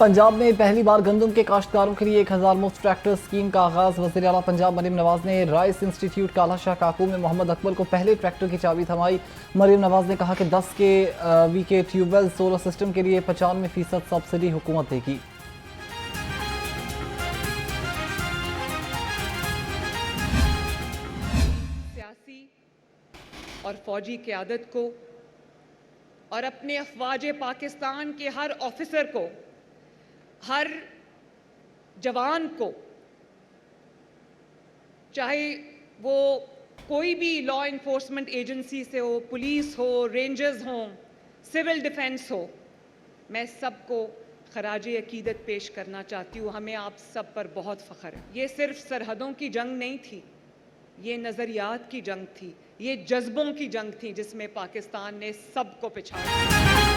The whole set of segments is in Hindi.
पंजाब में पहली बार गंदम के काश्तकारों के लिए 1000 मुफ्त ट्रैक्टर स्कीम का आगाज। वज़ीर आला पंजाब मरीम नवाज ने राइस इंस्टीट्यूट काला शाह काकू में मोहम्मद अकबर को पहले ट्रैक्टर की चाबी थमाई। मरीम नवाज ने कहा कि 10 kV के ट्यूबवेल सोलर सिस्टम के लिए 95% सब्सिडी हुकूमत देगी। सियासी और फौजी क़यादत को और अपने अफवाज पाकिस्तान के हर ऑफिसर को, हर जवान को, चाहे वो कोई भी लॉ इन्फोर्समेंट एजेंसी से हो, पुलिस हो, रेंजर्स हो, सिविल डिफेंस हो, मैं सबको खराजे अकीदत पेश करना चाहती हूँ। हमें आप सब पर बहुत फ़ख्र है। ये सिर्फ सरहदों की जंग नहीं थी, ये नज़रियात की जंग थी, ये जज्बों की जंग थी जिसमें पाकिस्तान ने सबको पिछाड़ा।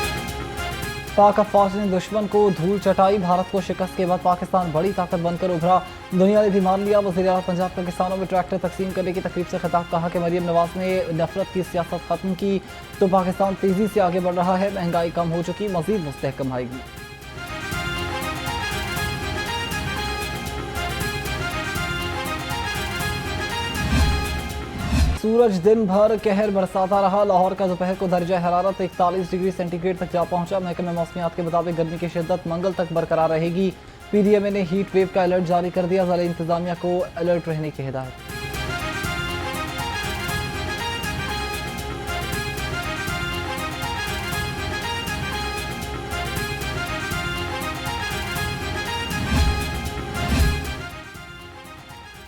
पाक अफवाज ने दुश्मन को धूल चटाई। भारत को शिकस्त के बाद पाकिस्तान बड़ी ताकत बनकर उभरा, दुनिया ने भी मान लिया। वज़ीर आला पंजाब का किसानों में ट्रैक्टर तकसीम करने की तकरीब से खिताब। कहा कि मरीम नवाज ने नफरत की सियासत खत्म की तो पाकिस्तान तेजी से आगे बढ़ रहा है। महंगाई कम हो चुकी, मजीद मुस्तहकम आएगी। सूरज दिन भर कहर बरसाता रहा। लाहौर का दोपहर को दर्जा हरारत 41 डिग्री सेंटीग्रेड तक जा पहुंचा। महकमे मौसमियात के मुताबिक गर्मी की शिद्दत मंगल तक बरकरार रहेगी। PDMA ने हीट वेव का अलर्ट जारी कर दिया। ज़िला इंतजामिया को अलर्ट रहने की हिदायत।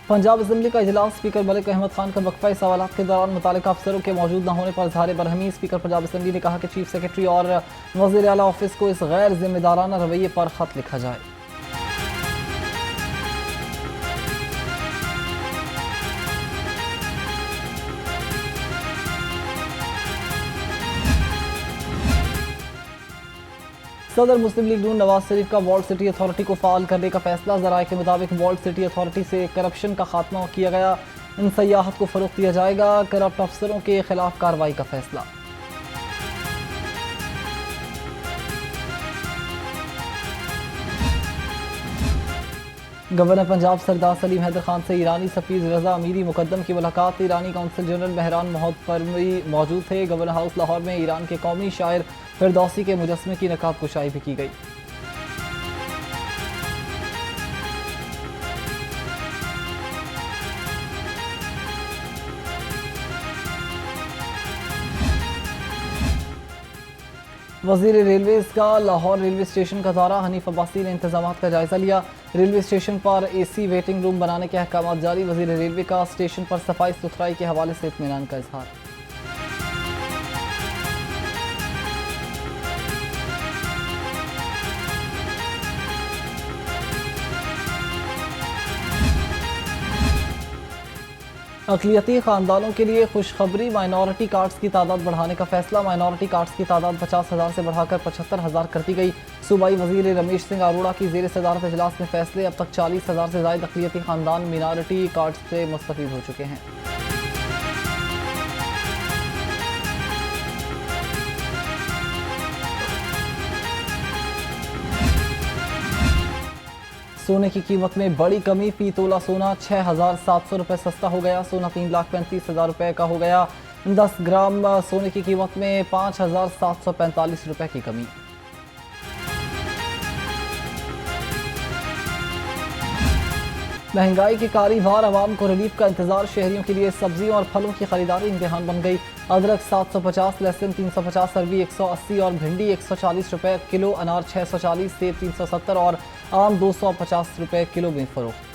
पंजाब असेंबली का इजलास स्पीकर मलिक अहमद खान का वक्फा सवालात के दौरान मुतालिका अफसरों के मौजूद न होने पर इज़हार बरहमी। स्पीकर पंजाब असेंबली ने कहा कि चीफ सेक्रेटरी और वज़ीर आला ऑफिस को इस गैर जिम्मेदाराना रवैये पर खत लिखा जाए। सदर मुस्लिम लीग नून नवाज शरीफ का वॉल्ड सिटी अथॉरिटी को फाल करने का फैसला। ज़राए के मुताबिक वॉल्ड सिटी अथॉरिटी से करप्शन का खात्मा किया गया। इन सयाहत को फ़रोग़ दिया जाएगा। करप्ट अफसरों के खिलाफ कार्रवाई का फैसला। गवर्नर पंजाब सरदार सलीम हैदर खान से ईरानी सफीर रजा अमीरी मुकद्दम की मुलाकात। ईरानी कौंसल जनरल महरान मोहतरमी मौजूद थे। गवर्नर हाउस लाहौर में ईरान के कौमी शायर फिरदौसी के मुजस्मे की नकाब कुशाई भी की गई। वज़ीर रेलवेज़ का लाहौर रेलवे स्टेशन का दौरा। हनीफ अब्बासी ने इंतजामात का जायजा लिया। रेलवे स्टेशन पर AC वेटिंग रूम बनाने के अहकाम जारी। वज़ीर रेलवे का स्टेशन पर सफाई सुथराई के हवाले से इत्मीनान का इजहार। अक़लियती ख़ानदानों के लिए खुशखबरी। माइनॉरिटी कार्ड्स की तादाद बढ़ाने का फैसला। माइनॉरिटी कार्ड्स की तादाद 50,000 से बढ़ाकर 75,000 कर दी गई। सूबाई वज़ीर रमेश सिंह अरोड़ा की ज़ेर सदारत इजलास में फैसले। अब तक 40,000 से ज़ायद अक़लियती ख़ानदान माइनॉरिटी कार्ड्स से मुस्तफ़ीद हो चुके हैं। सोने की कीमत में बड़ी कमी। फी तोला सोना 6,700 रुपये सस्ता हो गया। सोना 3,35,000 रुपये का हो गया। 10 ग्राम सोने की कीमत में 5,745 रुपये की कमी। महंगाई के कारी भार, आवाम को रिलीफ का इंतजार। शहरियों के लिए सब्जियों और फलों की खरीदारी इम्तिहान बन गई। अदरक 750, लहसुन 350, अरबी 180 और भिंडी 140 रुपये किलो। अनार 640, सेब 370 और आम 250 रुपये किलो में फरोख्त।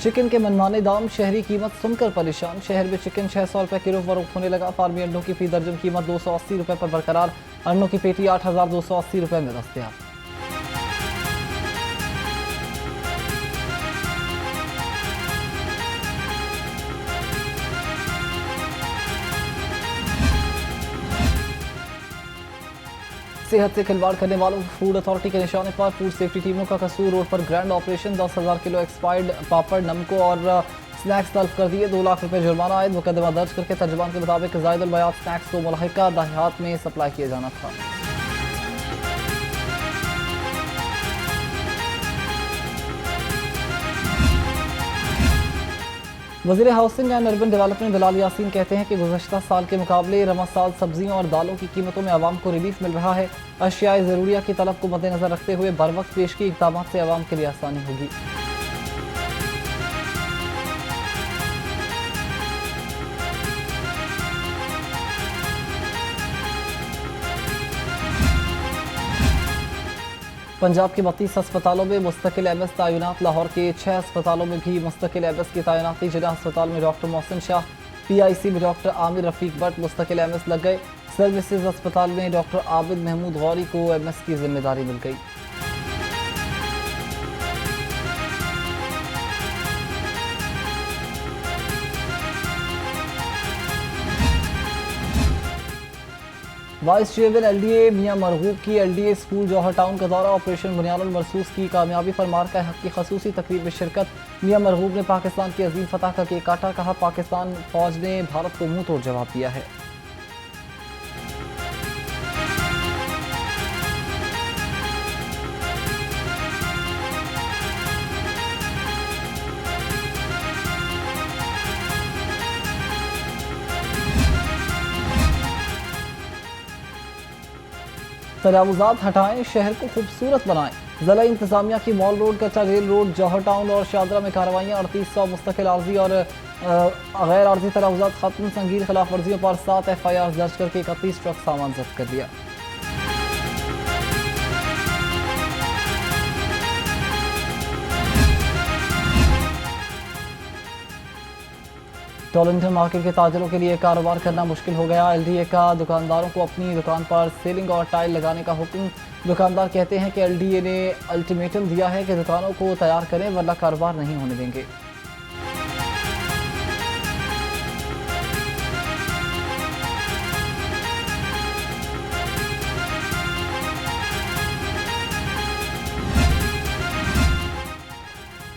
चिकन के मनमाने दाम, शहरी कीमत सुनकर परेशान। शहर में चिकन 600 रुपये किलो फरोख्त होने लगा। फार्मी अंडों की फी दर्जन कीमत 280 रुपये पर बरकरार। अंडों की पेटी 8,280 रुपये में दस्तयाब। सेहत से खिलवाड़ करने वालों को फूड अथॉरिटी के निशाने पर। फूड सेफ्टी टीमों का कसूर। रोड पर ग्रैंड ऑपरेशन। 10,000 किलो एक्सपायर्ड पापड़, नमको और स्नैक्स तलब कर दिए, 2 लाख रुपए जुर्माना आयद। मुकदमा दर्ज करके तर्जुमान के मुताबिक जायदुल बयात स्नैक्स को मुलाहिका देहात में सप्लाई किया जाना था। वज़ीर housing and urban development Bilal Yasin कहते हैं कि गुज़श्ता साल के मुकाबले रमज़ साल सब्जियों और दालों की कीमतों में आवाम को रिलीफ मिल रहा है। अशियाए ज़रूरिया की तलब को मद्देनज़र रखते हुए बर वक्त पेशगी इक़दाम से आवाम के लिए आसानी होगी। पंजाब के 32 अस्पतालों में मुस्तकिल एमएस तैनात। लाहौर के 6 अस्पतालों में भी मुस्तकिल एमएस की तैनाती। जिला अस्पताल में डॉक्टर मोहसिन शाह, पीआईसी में डॉक्टर आमिर रफीक भट्ट मुस्तकिल एमएस लग गए। सर्विसेज अस्पताल में डॉक्टर आबिद महमूद गौरी को एमएस की जिम्मेदारी मिल गई। वाइस चेयरमैन एलडीए मियां मरगूब की एलडीए स्कूल जौहर टाउन का दौरा। ऑपरेशन बुनियादुल मरसूस की कामयाबी पर मार्का हक की खसूसी तकरीब में शिरकत। मियां मरगूब ने पाकिस्तान की अजीम फतह का केक काटा। कहा, पाकिस्तान फौज ने भारत को मुंह तोड़ जवाब दिया है। तजावुज़ात हटाएं, शहर को खूबसूरत बनाएं। ज़िला इंतजामिया की मॉल रोड, कच्चा जेल रोड, जौहर टाउन और शादरा में कार्रवाइयाँ। 3800 मुस्तकिल आर्जी और गैर आर्जी तजावुज़ात खत्म। संगीन खिलाफ वर्जियों पर 7 FIR दर्ज करके 31 ट्रक सामान जब्त कर लिया। टॉरंटन मार्केट के ताजरों के लिए कारोबार करना मुश्किल हो गया। एलडीए का दुकानदारों को अपनी दुकान पर सीलिंग और टाइल लगाने का हुक्म। दुकानदार कहते हैं कि एलडीए ने अल्टीमेटम दिया है कि दुकानों को तैयार करें वरना कारोबार नहीं होने देंगे।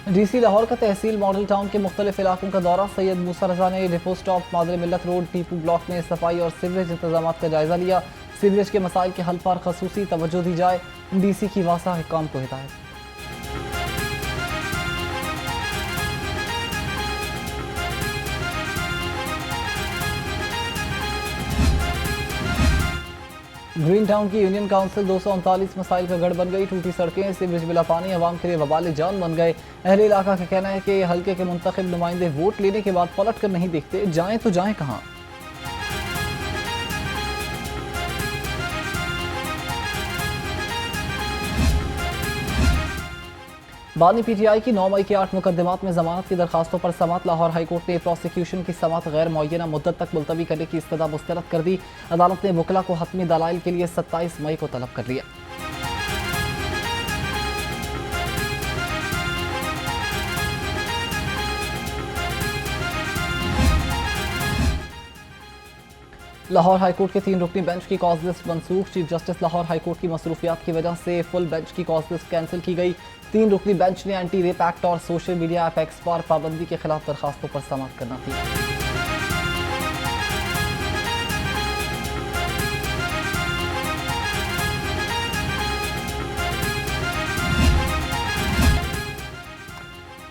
डीसी लाहौर का तहसील मॉडल टाउन के मुख्तलिफ इलाकों का दौरा। सैयद मूसा रजा ने डिपो स्टॉप, मादर मिल्लत रोड, टीपू ब्लॉक में सफाई और सीवरेज इंतजाम का जायजा लिया। सीवरेज के मसाइल के हल पर खसूसी तवज्जो दी जाए, डीसी की वासा हुक्काम को हिदायत। ग्रीन टाउन की यूनियन काउंसिल 239 मसाइल का गढ़ बन गई। टूटी सड़कें, सीवरेज बिला पानी आवाम के लिए वबाल जान बन गए। अहले इलाका का कहना है कि हल्के के मुंतखब नुमाइंदे वोट लेने के बाद पलट कर नहीं देखते, जाएं तो जाएं कहाँ। बानी पीटीआई की 9 मई के 8 मुकदमात में जमानत की दरखास्तों पर समात। लाहौर हाईकोर्ट ने प्रोसिक्यूशन की समात गैर मुअय्यना मुद्दत तक मुलतवी करने की इस्तदा मुस्तरद कर दी। अदालत ने वकला को हतमी दलाइल के लिए 27 मई को तलब कर लिया। लाहौर हाईकोर्ट के 3 रुकनी बेंच की कॉज लिस्ट मनसूख। चीफ जस्टिस लाहौर हाईकोर्ट की मसरूफियात की वजह से फुल बेंच की कॉज लिस्ट कैंसिल की गई। 3 रुकनी बेंच ने एंटी रेप एक्ट और सोशल मीडिया ऐप एक्स पर पाबंदी के खिलाफ दरखास्तों पर समाअत करना थी।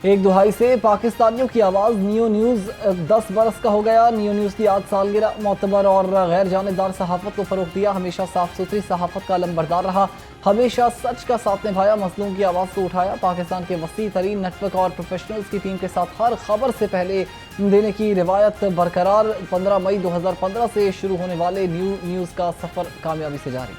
एक दुहाई से पाकिस्तानियों की आवाज़ नियो न्यूज़ 10 बरस का हो गया। नियो न्यूज़ की आज सालगिरह। मोतबर और गैर जानिबदार सहाफ़त को फ़रोग़ दिया। हमेशा साफ़ सुथरी सहाफ़त का लंबरदार रहा। हमेशा सच का साथ निभाया। मज़लूम की आवाज़ को उठाया। पाकिस्तान के वसी तरीन नेटवर्क और प्रोफेशनल्स की टीम के साथ हर खबर से पहले देने की रिवायत बरकरार। 15 मई 2015 से शुरू होने वाले न्यू न्यूज़ का सफ़र कामयाबी से जारी।